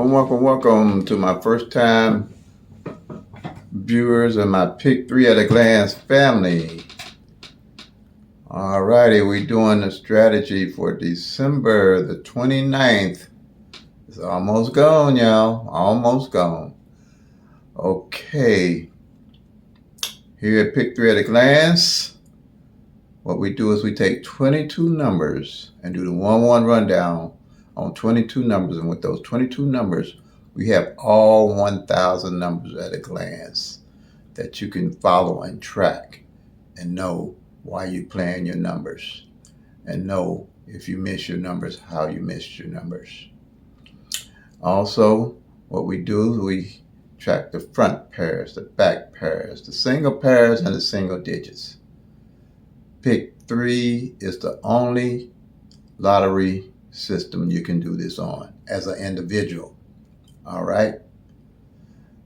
Welcome to my first time viewers and my Pick 3 at a Glance family. Alrighty, we're doing the strategy for December the 29th. It's almost gone, y'all. Almost gone. Okay. Here at Pick 3 at a Glance, what we do is we take 22 numbers and do the 1-1 rundown on 22 numbers. And with those 22 numbers, we have all 1,000 numbers at a glance that you can follow and track and know why you're playing your numbers and know if you miss your numbers, how you missed your numbers. Also, what we do is we track the front pairs, the back pairs, the single pairs, and the single digits. Pick 3 is the only lottery system you can do this on as an individual. All right.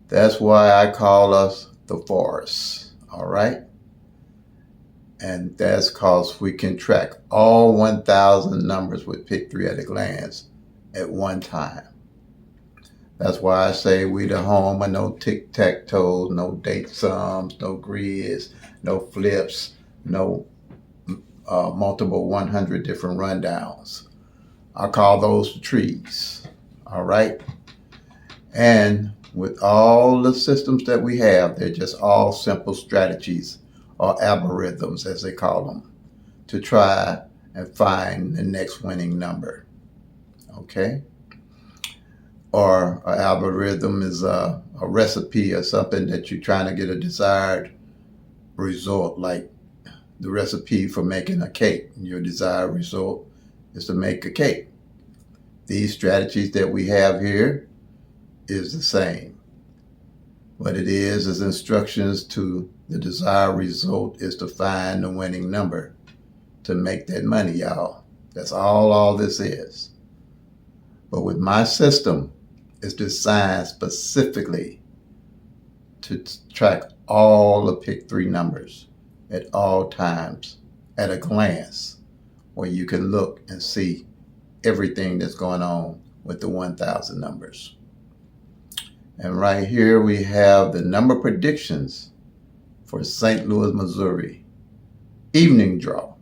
That's why I call us the forest. All right. And that's because we can track all 1,000 numbers with Pick 3 at a glance at one time. That's why I say we the home of no tic-tac-toes, no date sums, no grids, no flips, no multiple 100 different rundowns. I call those the trees. All right. And with all the systems that we have, they're just all simple strategies or algorithms, as they call them, to try and find the next winning number. Okay. Or an algorithm is a recipe or something that you're trying to get a desired result, like the recipe for making a cake. Your desired result is to make a cake. These strategies that we have here is the same. What it is instructions to the desired result is to find the winning number to make that money, y'all. That's all this is. But with my system, it's designed specifically to track all the Pick 3 numbers at all times at a glance, where you can look and see everything that's going on with the 1,000 numbers. And right here we have the number predictions for St. Louis, Missouri, evening draw.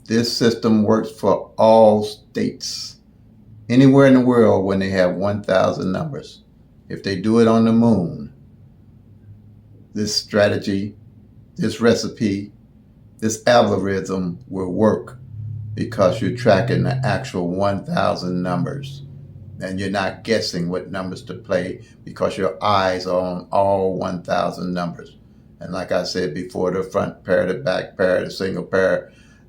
This system works for all states, anywhere in the world when they have 1,000 numbers. If they do it on the moon, this strategy, this recipe, this algorithm will work because you're tracking the actual 1,000 numbers. And you're not guessing what numbers to play because your eyes are on all 1,000 numbers. And like I said before, the front pair, the back pair, the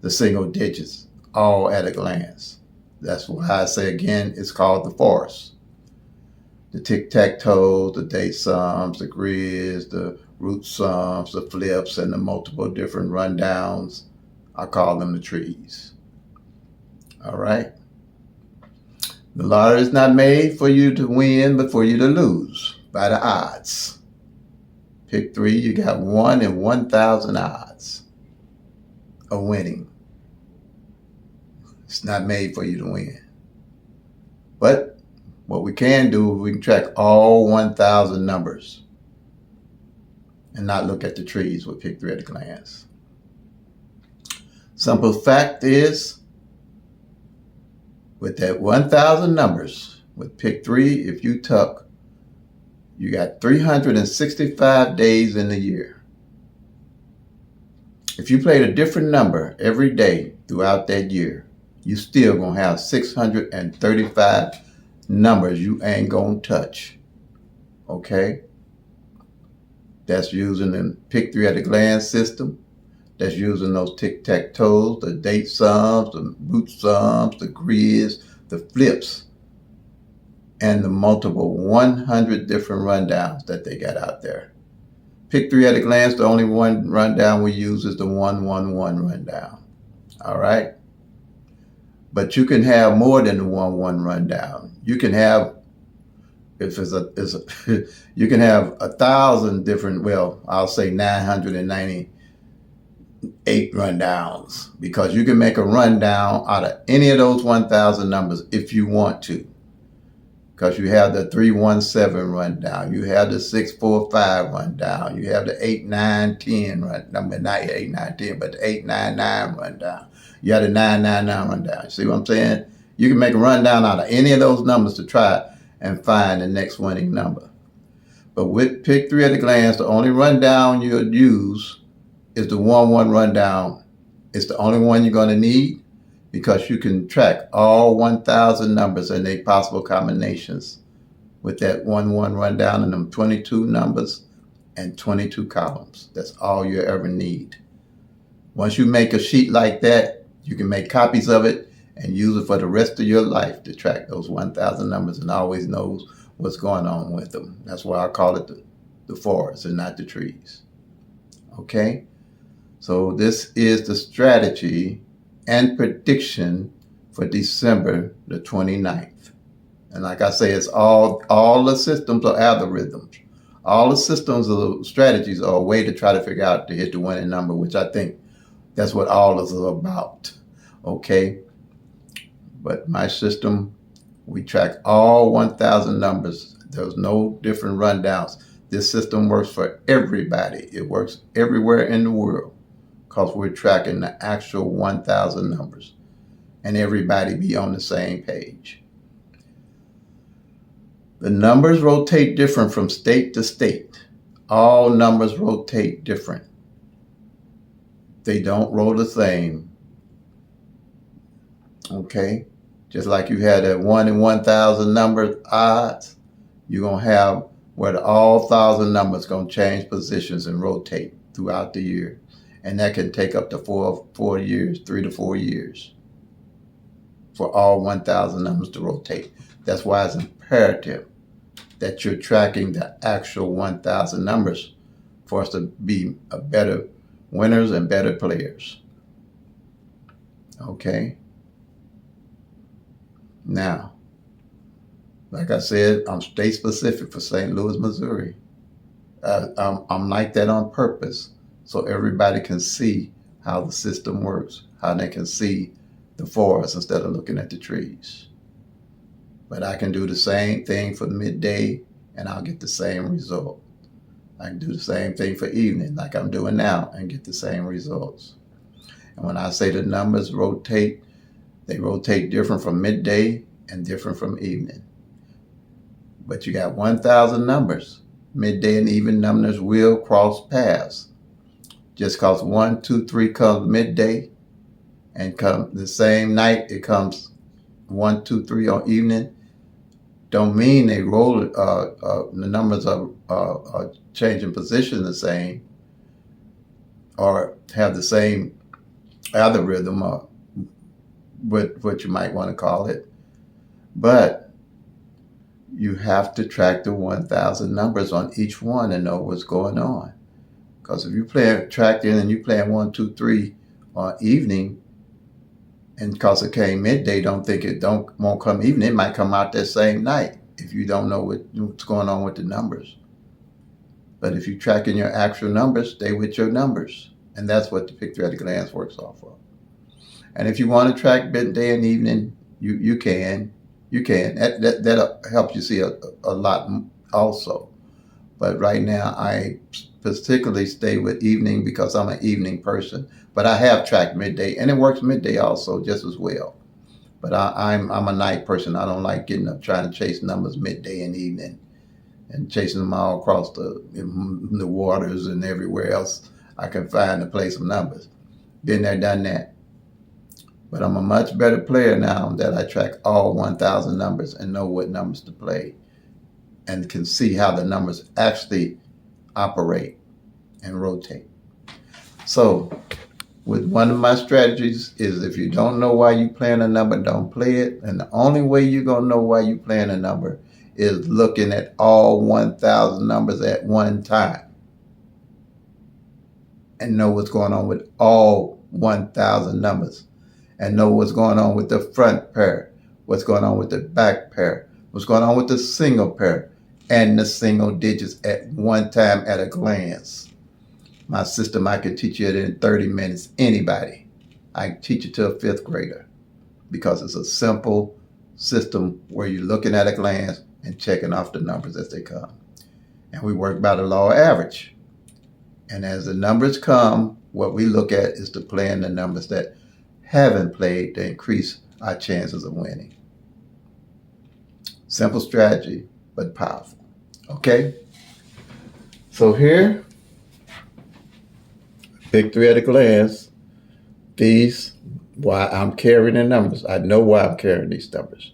single digits, all at a glance. That's why I say again, it's called the forest. The tic-tac-toes, the date sums, the grids, the root sums, the flips, and the multiple different rundowns, I call them the trees. All right. The lottery is not made for you to win, but for you to lose by the odds. Pick 3, you got 1 in 1,000 odds of winning. It's not made for you to win. But what we can do, we can track all 1,000 numbers and not look at the trees with Pick 3 at a glance. Simple fact is, with that 1,000 numbers, with Pick 3, if you tuck, you got 365 days in the year. If you played a different number every day throughout that year, you still gonna have 635 numbers you ain't gonna touch. Okay? That's using the Pick 3 at a glance system. That's using those tic-tac-toes, the date sums, the root sums, the grids, the flips, and the multiple 100 different rundowns that they got out there. Pick 3 at a glance, the only one rundown we use is the 1-1-1 rundown. All right? But you can have more than the 1-1 rundown. You can have, you can have 1,000 different, well, I'll say 998 rundowns, because you can make a rundown out of any of those 1,000 numbers if you want to. because you have the 317 rundown, you have the 645 rundown, you have the 8, 9, 10 run. I mean, not 8, 9, 10, but the 899 rundown. You have the 999 rundown. See what I'm saying? You can make a rundown out of any of those numbers to try and find the next winning number. But with Pick 3 at a glance, the only rundown you'll use is the 1-1 rundown. It's the only one you're going to need because you can track all 1,000 numbers and their possible combinations with that 1-1 rundown and them 22 numbers and 22 columns. That's all you ever need. Once you make a sheet like that, you can make copies of it and use it for the rest of your life to track those 1,000 numbers and always knows what's going on with them. That's why I call it the forest and not the trees. Okay? So this is the strategy and prediction for December the 29th. And like I say, it's all the systems are algorithms. All the systems of strategies are a way to try to figure out to hit the winning number, which I think that's what all of us are about. Okay? But my system, we track all 1,000 numbers. There's no different rundowns. This system works for everybody. It works everywhere in the world because we're tracking the actual 1,000 numbers and everybody be on the same page. The numbers rotate different from state to state. All numbers rotate different. They don't roll the same. Okay? Just like you had that 1 in 1,000 number odds, you're going to have where all 1,000 numbers going to change positions and rotate throughout the year. And that can take up to 4 years, 3 to 4 years for all 1,000 numbers to rotate. That's why it's imperative that you're tracking the actual 1,000 numbers for us to be a better winners and better players. Okay? Now, like I said, I'm state specific for St. Louis, Missouri. I'm like that on purpose so everybody can see how the system works, how they can see the forest instead of looking at the trees. But I can do the same thing for midday and I'll get the same result. I can do the same thing for evening like I'm doing now and get the same results. And when I say the numbers rotate, they rotate different from midday and different from evening. But you got 1,000 numbers. Midday and evening numbers will cross paths. Just because 1, 2, 3 comes midday and come the same night, it comes 1, 2, 3 on evening, don't mean they roll the numbers are changing position the same or have the same algorithm or what you might want to call it. But you have to track the 1,000 numbers on each one and know what's going on. Because if you play tracking and you playing 1, 2, 3 on evening, and because it came midday, don't think it won't come evening. It might come out that same night if you don't know what's going on with the numbers. But if you're tracking your actual numbers, stay with your numbers. And that's what the Pick 3 at a glance works off of. And if you want to track midday and evening, you can. You can. That'll help you see a lot also. But right now, I particularly stay with evening because I'm an evening person. But I have tracked midday, and it works midday also just as well. But I'm a night person. I don't like getting up trying to chase numbers midday and evening and chasing them all across the waters and everywhere else I can find a place of numbers. Been there, done that. But I'm a much better player now that I track all 1,000 numbers and know what numbers to play and can see how the numbers actually operate and rotate. So with one of my strategies is if you don't know why you playing a number, don't play it. And the only way you're going to know why you playing a number is looking at all 1,000 numbers at one time and know what's going on with all 1,000 numbers and know what's going on with the front pair, what's going on with the back pair, what's going on with the single pair and the single digits at one time at a glance. My system, I can teach you it in 30 minutes, anybody. I can teach it to a 5th grader because it's a simple system where you're looking at a glance and checking off the numbers as they come. And we work by the law of average. And as the numbers come, what we look at is to play in the numbers that haven't played to increase our chances of winning. Simple strategy, but powerful. Okay? So here, pick three at a glance. These, why I'm carrying the numbers. I know why I'm carrying these numbers.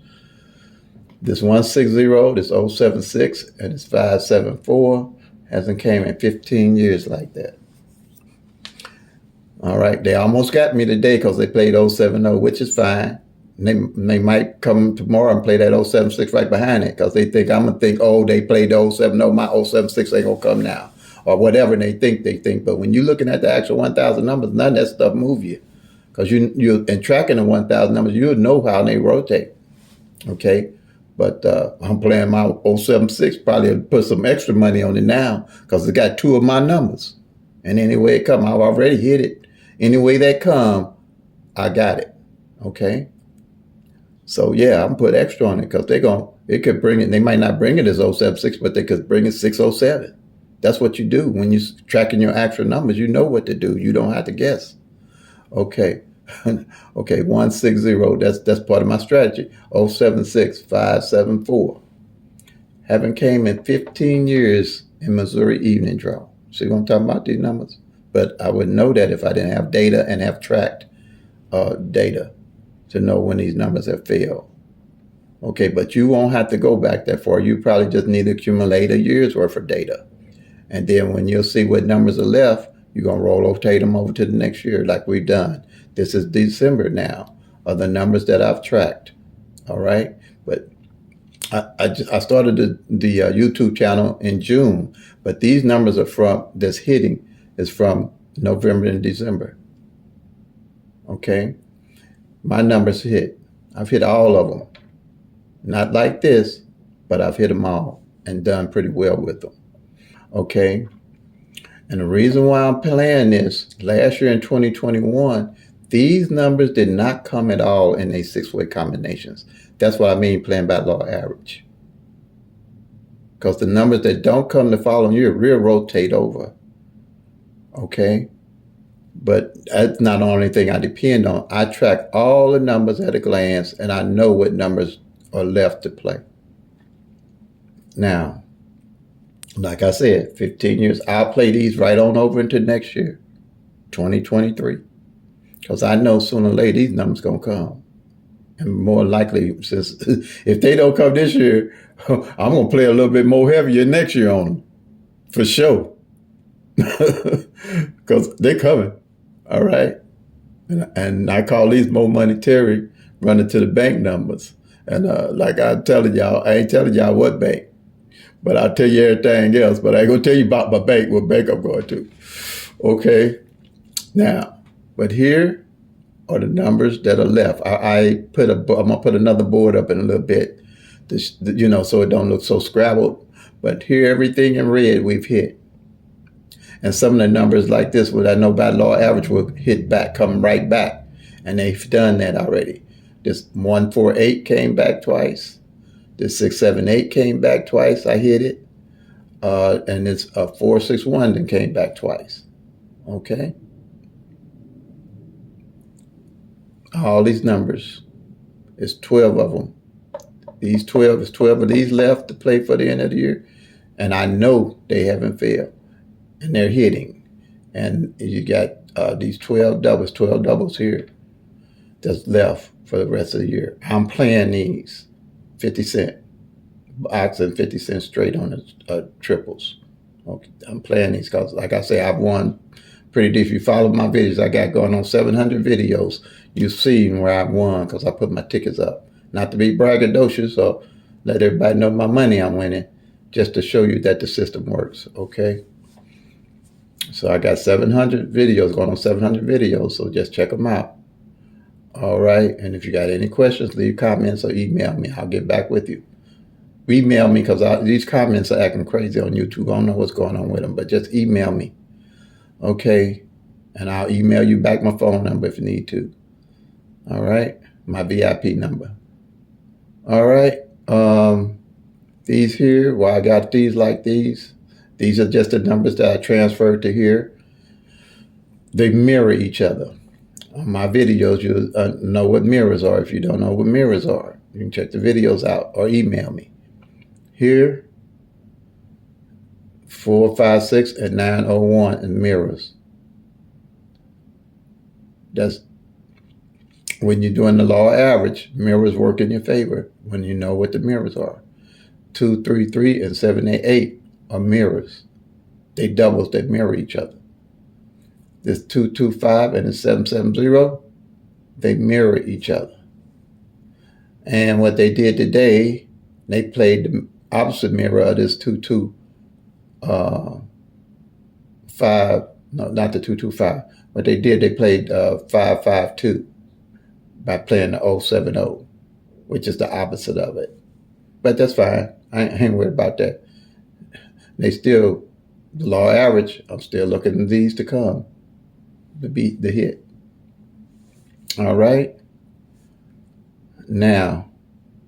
This 160, this 076, and this 574 hasn't came in 15 years like that. All right, they almost got me today because they played 070, which is fine. They might come tomorrow and play that 076 right behind it because they think I'm going to think, oh, they played the 070, my 076 ain't going to come now. Or whatever they think. But when you're looking at the actual 1,000 numbers, none of that stuff move you. Because you're in tracking the 1,000 numbers, you'll know how they rotate. Okay? But I'm playing my 076, probably put some extra money on it now because it got two of my numbers. And any way it come, I've already hit it. Any way that come, I got it. Okay? So yeah, I'm put extra on it because it could bring it. They might not bring it as 076, but they could bring it 607. That's what you do when you're tracking your actual numbers. You know what to do. You don't have to guess. Okay. Okay, 160, that's part of my strategy. 076, 574. Haven't came in 15 years in Missouri evening draw. See what I'm talking about, these numbers? But I would know that if I didn't have data and have tracked data to know when these numbers have failed. Okay, but you won't have to go back that far. You probably just need to accumulate a year's worth of data. And then when you'll see what numbers are left, you're going to rotate them over to the next year like we've done. This is December now of the numbers that I've tracked. All right. But I started the YouTube channel in June, but these numbers are from this hitting is from November and December. Okay. My numbers hit. I've hit all of them. Not like this, but I've hit them all and done pretty well with them. Okay. And the reason why I'm playing this, last year in 2021, these numbers did not come at all in a six-way combinations. That's what I mean playing by law average. Because the numbers that don't come the following year will rotate over. Okay? But that's not the only thing I depend on. I track all the numbers at a glance, and I know what numbers are left to play. Now, like I said, 15 years, I'll play these right on over into next year, 2023. Because I know sooner or later these numbers going to come. And more likely, since if they don't come this year, I'm going to play a little bit more heavier next year on them. For sure. Because they're coming. All right. And I call these more monetary running to the bank numbers. And like I'm telling y'all, I ain't telling y'all what bank. But I'll tell you everything else. But I ain't going to tell you about my bank, what bank I'm going to. Okay. Now, but here are the numbers that are left. I'm gonna put another board up in a little bit, so it don't look so scrabbled. But here, everything in red we've hit, and some of the numbers like this, what I know by law average, will hit back, come right back, and they've done that already. This 148 came back twice. This 678 came back twice. I hit it, and it's 461 then came back twice. Okay. All these numbers, it's 12 of them. These 12, it's 12 of these left to play for the end of the year. And I know they haven't failed. And they're hitting. And you got these 12 doubles here that's left for the rest of the year. I'm playing these 50 cent box and 50 cents straight on the triples. Okay. I'm playing these because, like I say, I've won pretty deep. If you follow my videos, I got going on 700 videos. You've seen where I won because I put my tickets up. Not to be braggadocious or let everybody know my money I'm winning, just to show you that the system works, okay? So I got 700 videos, going on 700 videos, so just check them out. All right, and if you got any questions, leave comments or email me. I'll get back with you. Email me because these comments are acting crazy on YouTube. I don't know what's going on with them, but just email me, okay? And I'll email you back my phone number if you need to. All right, my VIP number. All right. These here, well, I got these like these. These are just the numbers that I transferred to here. They mirror each other. On my videos, you'll know what mirrors are. If you don't know what mirrors are, you can check the videos out or email me. Here, 4, 5, 6, and 901 in mirrors. That's when you're doing the law average, mirrors work in your favor when you know what the mirrors are. 2, 3, 3, and 7, 8, 8 are mirrors. They doubles that mirror each other. This 2, 2, 5 and the 7, 7, 0, they mirror each other. And what they did today, they played the opposite mirror of this 2, 2, 5. No, not the 2, 2, 5. What they did, they played 5, 5, 2 by playing the 070, which is the opposite of it. But that's fine. I ain't worried about that. They still, the law average, I'm still looking at these to come, to beat the hit. All right. Now,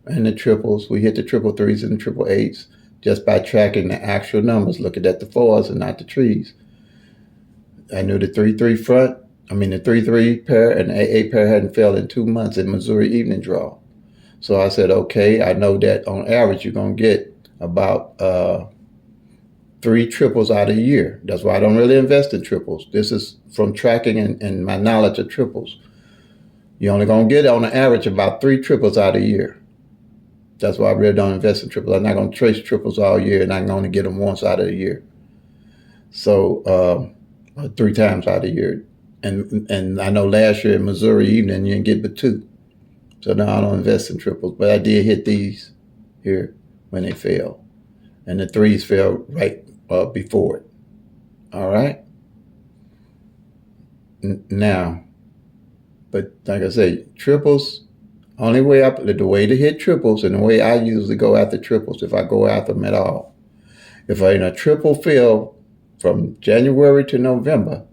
in the triples, we hit the triple threes and the triple eights just by tracking the actual numbers, looking at the fours and not the trees. I knew the 3-3 front, the 3-3 pair and the 8-8 pair hadn't failed in 2 months in Missouri evening draw. So I said, okay, I know that on average you're going to get about 3 triples out of a year. That's why I don't really invest in triples. This is from tracking and my knowledge of triples. You're only going to get on an average about 3 triples out of a year. That's why I really don't invest in triples. I'm not going to trace triples all year, and I'm going to get them once out of the year. So 3 times out of the year. And I know last year in Missouri evening, you didn't get but 2. So now I don't invest in triples. But I did hit these here when they fell. And the 3s fell right before it. All right? Now, but like I say, triples, only way the way to hit triples and the way I usually go after triples, if I go after them at all. If I in a triple fill from January to November,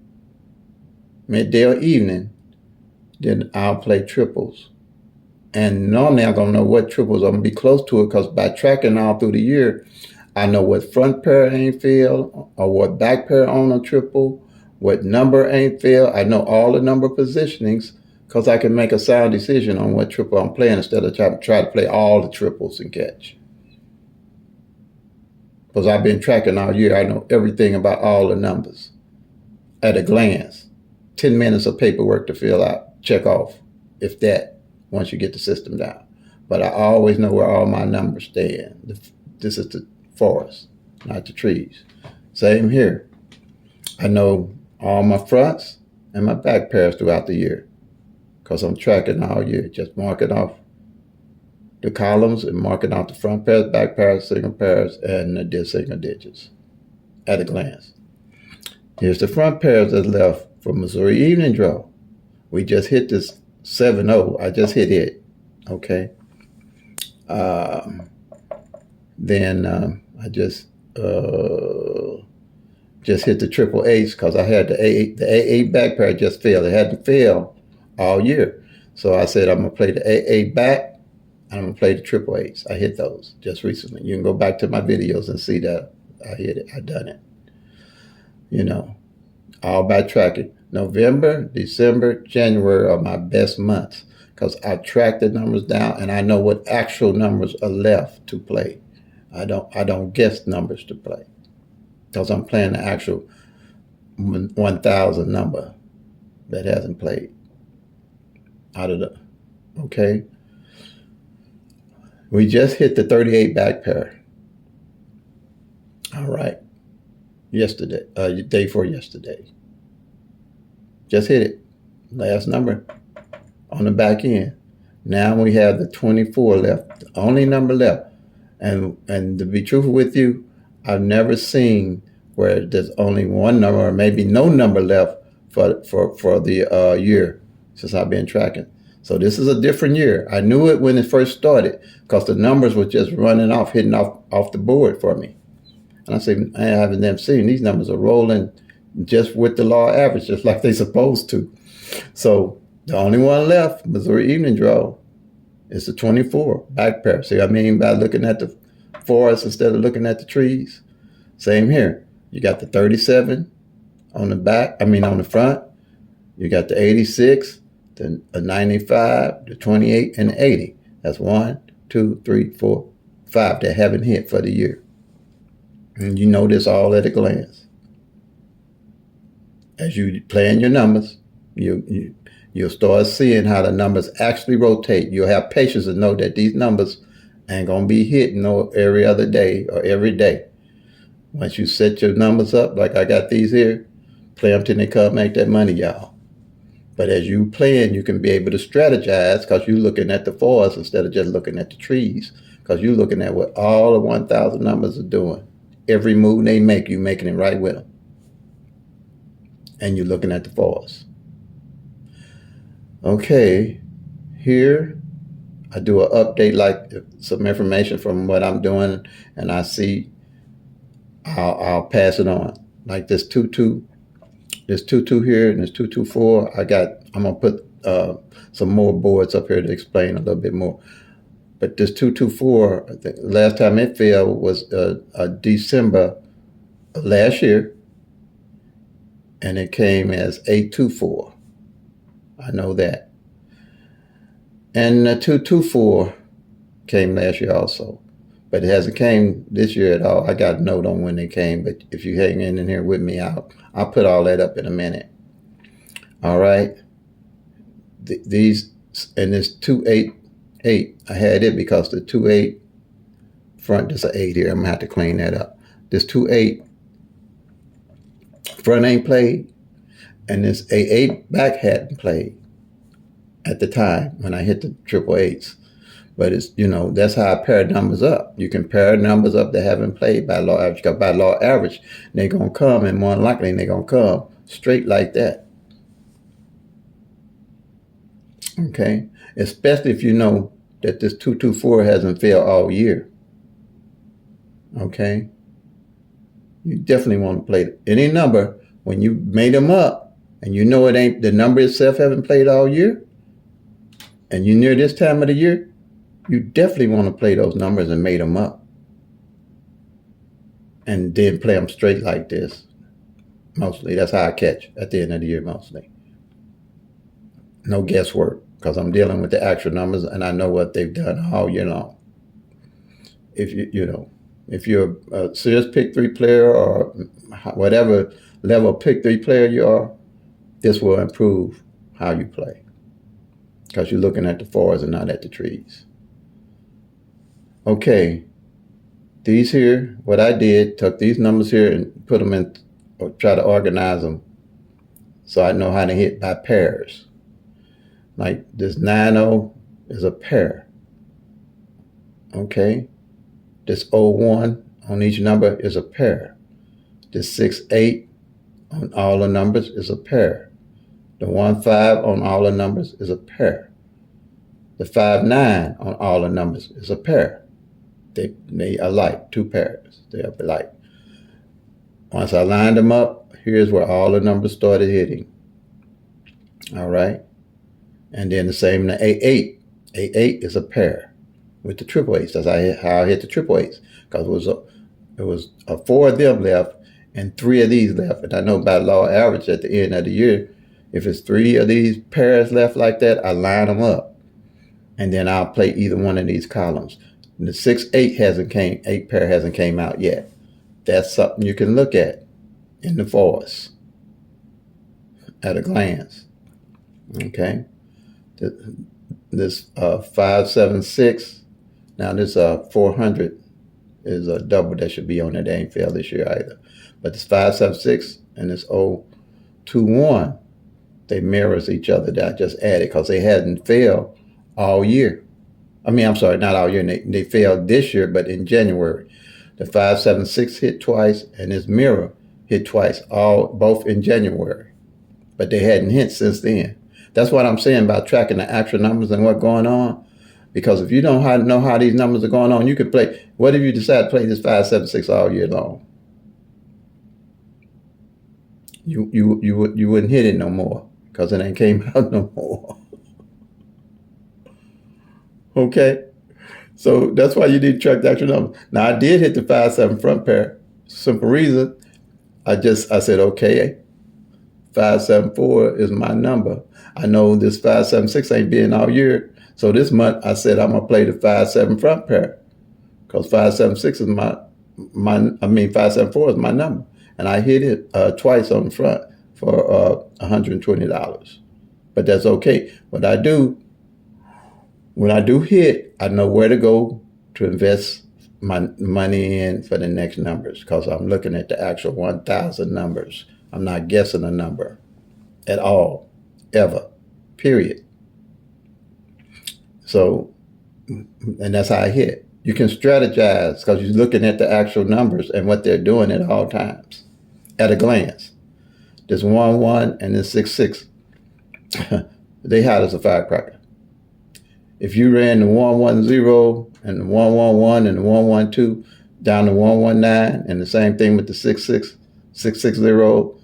midday or evening, then I'll play triples. And normally I'm going to know what triples I'm going to be close to it because by tracking all through the year, I know what front pair ain't failed or what back pair on a triple, what number ain't failed. I know all the number positionings because I can make a sound decision on what triple I'm playing instead of try to play all the triples and catch. Because I've been tracking all year. I know everything about all the numbers at a glance. 10 minutes of paperwork to fill out, check off, if that, once you get the system down. But I always know where all my numbers stand. This is the forest, not the trees. Same here. I know all my fronts and my back pairs throughout the year because I'm tracking all year, just marking off the columns and marking out the front pairs, back pairs, single pairs, and the single digits at a glance. Here's the front pairs that's left for Missouri evening draw. We just hit this 7-0. I just hit it. Okay. Then I just hit the triple eights because I had the A8 back pair just failed. It hadn't failed all year. So I said I'm gonna play the A8 back and I'm gonna play the triple eights. I hit those just recently. You can go back to my videos and see that I hit it. I done it. You know, all by tracking. November, December, January are my best months because I track the numbers down and I know what actual numbers are left to play. I don't guess numbers to play because I'm playing the actual 1,000 number that hasn't played out of the, okay? We just hit the 38 back pair. All right. Yesterday, day before yesterday. Just hit it. Last number on the back end. Now we have the 24 left, the only number left. And to be truthful with you, I've never seen where there's only one number or maybe no number left for the year since I've been tracking. So this is a different year. I knew it when it first started because the numbers were just running off, hitting off the board for me. And I said, I haven't never seen these numbers are rolling just with the law average, just like they're supposed to. So the only one left, Missouri evening draw, It's the 24 back pair. See what I mean by looking at the forest instead of looking at the trees? Same here. You got the 37 on the back, on the front. You got the 86, the 95, the 28, and the 80. That's 1, 2, 3, 4, 5 that haven't hit for the year. And you know this all at a glance. As you play in your numbers, you'll start seeing how the numbers actually rotate. You'll have patience to know that these numbers ain't going to be hit every other day or every day. Once you set your numbers up, like I got these here, play them till they come make that money, y'all. But as you playing, you can be able to strategize because you're looking at the forest instead of just looking at the trees, because you're looking at what all the 1,000 numbers are doing. Every move they make, you're making it right with them. And you're looking at the forest. Okay, here I do an update, like some information from what I'm doing, and I see, I'll pass it on. Like this 2-2, this 2-2 here, and this 2-2-4. I'm gonna put some more boards up here to explain a little bit more. But this 2-2-4, I think last time it fell was December of last year, and it came as 8-2-4. I know that. And the 2-2-4 came last year also, but it hasn't came this year at all. I got a note on when they came, but if you hang in here with me, I'll put all that up in a minute. All right. These, and this 2-8-8, I had it because the 2-8 front, there's an 8 here. I'm gonna have to clean that up. This 2-8 front ain't played, and this 8-8 back hadn't played at the time when I hit the triple eights. But it's, that's how I pair numbers up. You can pair numbers up that haven't played by law average, because by law average, they're going to come, and more than likely they're going to come straight like that. Okay? Especially if you know that this 2-2-4 hasn't failed all year. Okay? You definitely want to play any number when you made them up, and you know it ain't, the number itself haven't played all year, and you're near this time of the year, you definitely want to play those numbers and made them up. And then play them straight like this. Mostly. That's how I catch at the end of the year, mostly. No guesswork, because I'm dealing with the actual numbers and I know what they've done all year long. If if you're a serious pick 3 player or whatever level of pick 3 player you are, this will improve how you play, because you're looking at the forest and not at the trees. Okay, these here, what I did, took these numbers here and put them in, or try to organize them so I know how to hit by pairs. Like this 9-0 is a pair. Okay, this 01 on each number is a pair. This 6-8 on all the numbers is a pair. The 1-5 on all the numbers is a pair. The 5-9 on all the numbers is a pair. They are like two pairs. They are alike. Once I lined them up, here's where all the numbers started hitting. All right. And then the same, the 8-8. 8-8 is a pair with the triple eights. That's how I hit the triple eights, because it was 4 of them left and 3 of these left. And I know by law average at the end of the year, if it's 3 of these pairs left like that, I line them up, and then I'll play either one of these columns. And the 6-8 8 pair hasn't came out yet. That's something you can look at in the forest at a glance. Okay. This 576. Now this 400 is a double that should be on there. They ain't failed this year either. But this 576 and this 021, they mirrors each other that I just added, because they hadn't failed all year. I'm sorry, not all year. They failed this year, but in January. The 576 hit twice, and this mirror hit twice, both in January. But they hadn't hit since then. That's what I'm saying about tracking the actual numbers and what's going on. Because if you don't know how these numbers are going on, you could play. What if you decide to play this 576 all year long? You wouldn't hit it no more, because it ain't came out no more. Okay? So that's why you need to track the actual number. Now, I did hit the 5-7 front pair. Simple reason. I said, okay, 574 is my number. I know this 576 ain't been all year. So this month, I said, I'm going to play the 5-7 front pair. Because 576 is 574 is my number. And I hit it twice on the front for $120. But that's okay. When I do hit, I know where to go to invest my money in for the next numbers, because I'm looking at the actual 1,000 numbers. I'm not guessing a number at all, ever, period. So, and that's how I hit. You can strategize because you're looking at the actual numbers and what they're doing at all times at a glance. This 1-1 and this 6-6, they hot as a firecracker. If you ran the 1-1-0 and the 1-1-1 and the 1-1-2 down to 1-1-9, and the same thing with the 6-6, 6-6-0,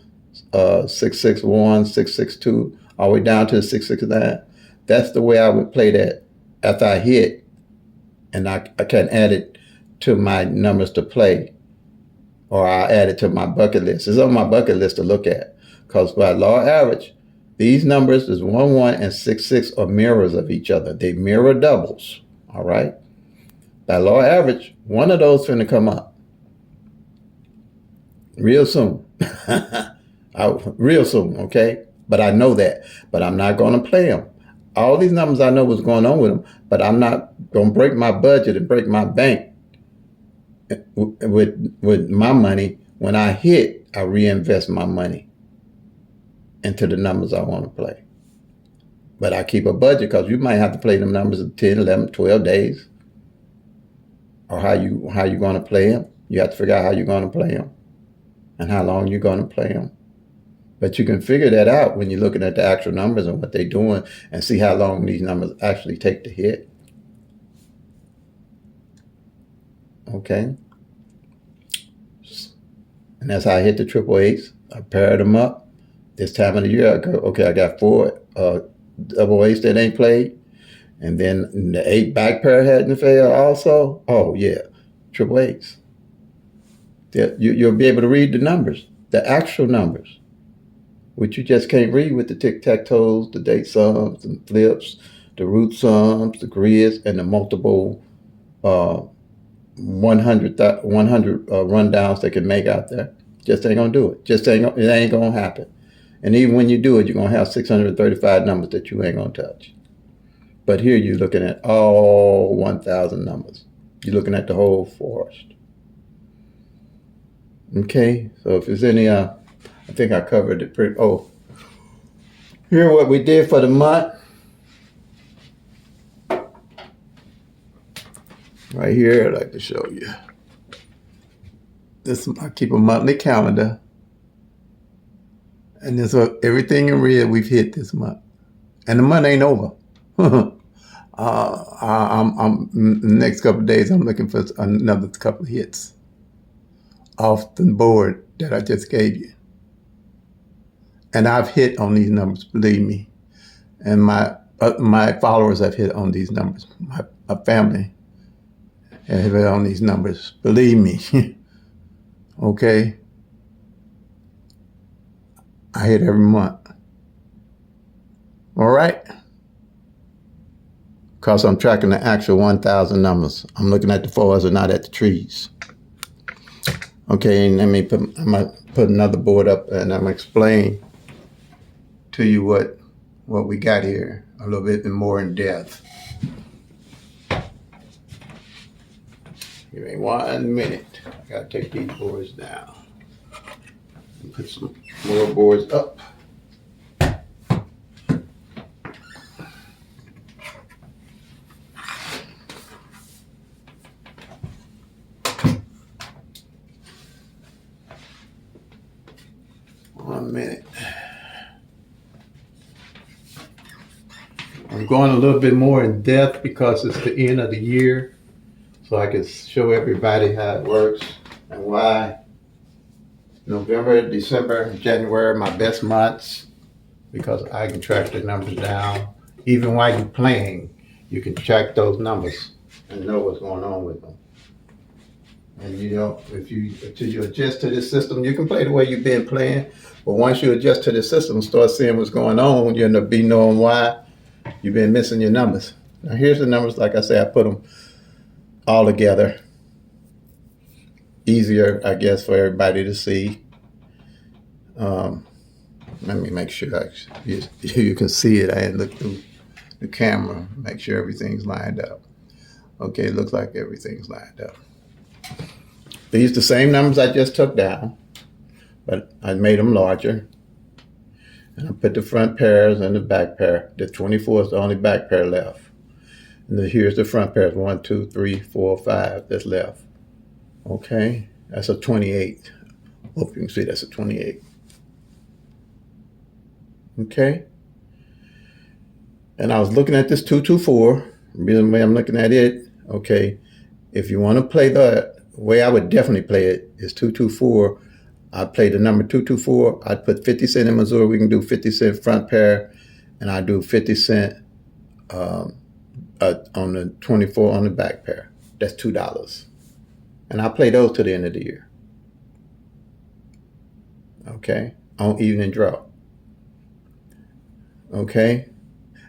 6-6-1, 6-6-2, all the way down to the 6-6-9, that's the way I would play that after I hit. And I can add it to my numbers to play, or I add it to my bucket list. It's on my bucket list to look at, because by law of average, these numbers is 1-1 and 6-6 are mirrors of each other. They mirror doubles, all right? By law of average, one of those finna come up real soon. Real soon, okay? But I know that, but I'm not gonna play them. All these numbers I know what's going on with them, but I'm not going to break my budget and break my bank with my money. When I hit, I reinvest my money into the numbers I want to play. But I keep a budget, because you might have to play them numbers in 10, 11, 12 days. Or how you going to play them. You have to figure out how you're going to play them and how long you're going to play them. But you can figure that out when you're looking at the actual numbers and what they're doing, and see how long these numbers actually take to hit. Okay? And that's how I hit the triple eights. I paired them up. This time of the year, I go, okay, I got 4 double eights that ain't played. And then the 8 back pair hadn't failed also. Oh, yeah, triple eights. You'll be able to read the numbers, the actual numbers, which you just can't read with the tic-tac-toes, the date sums, and flips, the root sums, the grids, and the multiple 100 rundowns they can make out there. Just ain't gonna do it. It ain't gonna happen. And even when you do it, you're gonna have 635 numbers that you ain't gonna touch. But here you're looking at all 1,000 numbers. You're looking at the whole forest. Okay, so if there's any I think I covered it pretty. Oh, here what we did for the month. Right here, I'd like to show you. I keep a monthly calendar. And this everything in red we've hit this month. And the month ain't over. I'm the next couple of days, I'm looking for another couple of hits off the board that I just gave you. And I've hit on these numbers, believe me. And my followers have hit on these numbers. My family have hit on these numbers, believe me. Okay? I hit every month. All right? Because I'm tracking the actual 1,000 numbers. I'm looking at the fours and not at the trees. Okay, and I'm gonna put another board up, and I'm gonna explain to you what we got here a little bit more in depth. Give me 1 minute. I gotta take these boards down and put some more boards up. I'm going a little bit more in depth because it's the end of the year, so I can show everybody how it works and why. November, December, January are my best months because I can track the numbers down. Even while you're playing, you can track those numbers and know what's going on with them. And you know, until you adjust to this system, you can play the way you've been playing. But once you adjust to the system, start seeing what's going on, you'll be knowing why you've been missing your numbers. Now here's the numbers. Like I said, I put them all together. Easier, I guess, for everybody to see. Let me make sure you can see it. I had to look through the camera, make sure everything's lined up. Okay, it looks like everything's lined up. These are the same numbers I just took down, but I made them larger. And I put the front pairs and the back pair. The 24 is the only back pair left. And here's the front pairs, 1, 2, 3, 4, 5 that's left. Okay, that's a 28. Hope you can see that's a 28. Okay. And I was looking at this 224. The reason why I'm looking at it, okay, if you want to play the way I would definitely play it is 224. I'd play the number 224. I'd put 50 cent in Missouri. We can do 50 cent front pair, and I do 50 cent on the 24 on the back pair. That's $2. And I play those to the end of the year. Okay, on evening draw. Okay,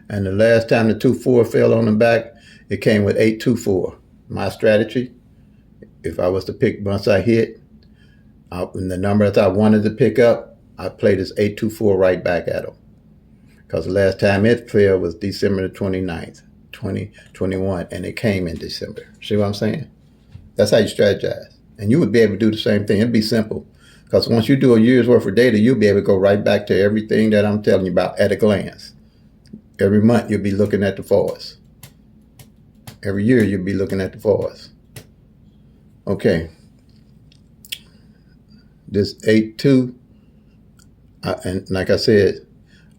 and the last time the 2-4 fell on the back, it came with 8-2-4. My strategy, if I was to pick once I hit, and the number that I wanted to pick up, I played this 8-2-4 right back at them. Because the last time it fell was December the 29th, 2021, and it came in December. See what I'm saying? That's how you strategize. And you would be able to do the same thing. It'd be simple. Because once you do a year's worth of data, you'll be able to go right back to everything that I'm telling you about at a glance. Every month, you'll be looking at the forwards. Every year, you'll be looking at the forwards. Okay. This 8-2, and like I said,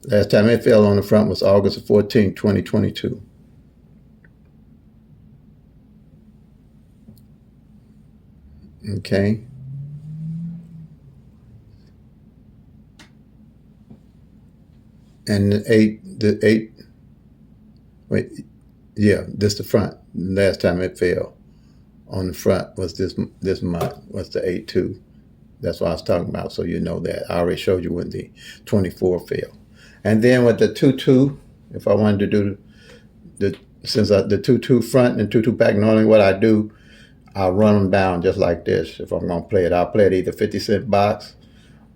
last time it fell on the front was August 14, 2022. Okay. And the eight, wait, yeah, this the front. Last time it fell on the front was this month, was the 8-2. That's what I was talking about, so you know that. I already showed you when the 24 fell. And then with the 2-2, if I wanted to do the 2-2 front and 2-2 back, normally what I do, I'll run them down just like this. If I'm going to play it, I'll play it either 50 cent box,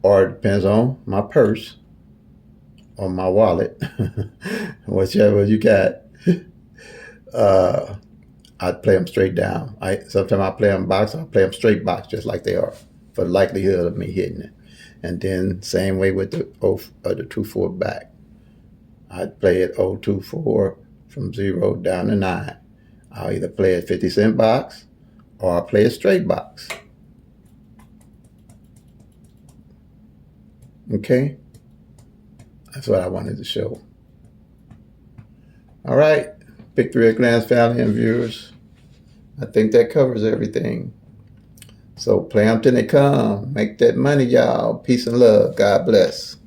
or it depends on my purse or my wallet, whichever you got. I'd play them straight down. Sometimes I play them box, I'll play them straight box just like they are, for the likelihood of me hitting it. And then same way with the 2-4 back. I'd play it 0-2-4 from 0 down to 9. I'll either play a 50 cent box or I'll play a straight box. Okay? That's what I wanted to show. All right. Pick 3 at a glance, family and viewers. I think that covers everything. So play them till they come. Make that money, y'all. Peace and love. God bless.